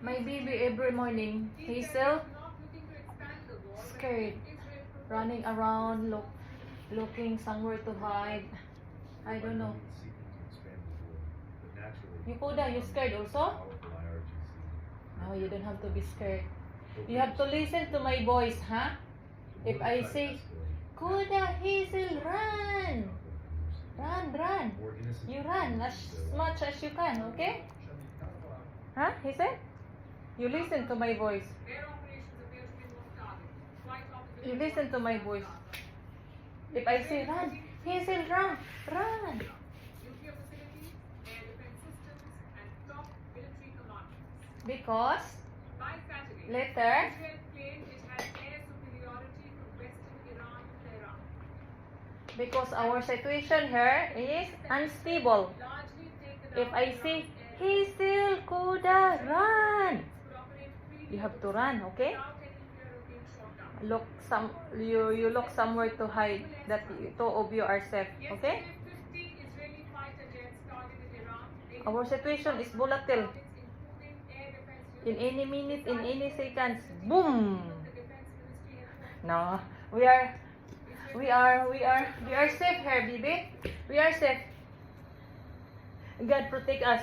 My baby every morning, Hazel, scared, running around, looking somewhere to hide. I don't know. You Koda, you scared also? No, you don't have to be scared. You have to listen to my voice, huh? If I say, Koda, Hazel, run! Run! You run as much as you can, okay? Huh? He said? You listen to my voice. You listen to my voice. If I say run, Hazel, run! Run! Because later, because our situation here is unstable. If I say, Hazel, Koda, run! You have to run, okay? You look somewhere to hide that two of you are safe, okay? Our situation is volatile. In any minute, in any seconds, boom! No, we are safe here, baby. We are safe. God protect us.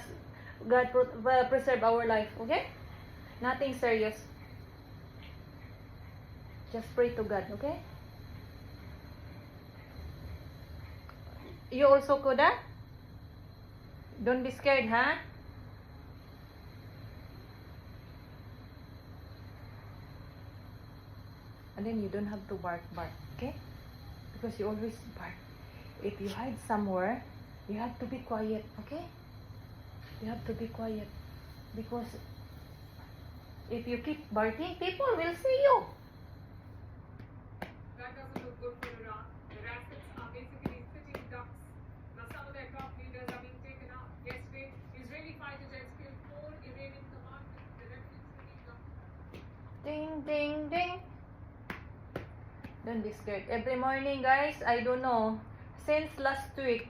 God preserve our life, okay? Nothing serious. Just pray to God, okay? You also, Koda? Don't be scared, huh? And then you don't have to bark, okay? Because you always bark. If you hide somewhere, you have to be quiet, okay? You have to be quiet. Because if you keep barking, people will see you. That doesn't look good for Iran. The rackets are basically sitting ducks. Now some of their top leaders are being taken out. Yesterday, Israeli fighter jets killed 4 Iranian commanders. The refugees Ding, ding, ding. Don't be scared. Every morning, guys, I don't know. Since last week,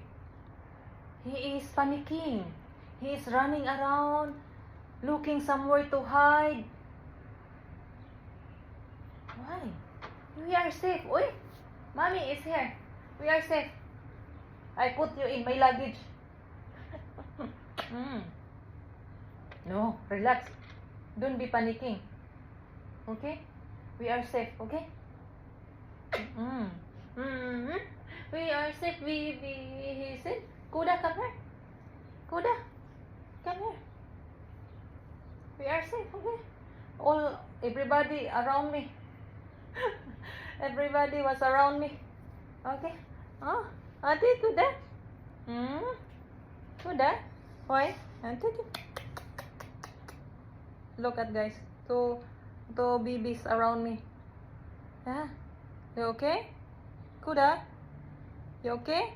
he is panicking. He is running around, looking somewhere to hide. Why? We are safe. Oi, mommy is here. We are safe. I put you in my luggage. No, relax. Don't be panicking. Okay? We are safe, okay? We are safe. He said, Koda, come here. Koda, come here. We are safe, okay? Everybody around me. Everybody was around me. Okay? Oh, Ate, Koda. Koda? Why? Ate, look at guys. Two babies around me. Yeah? You okay? Koda? You okay?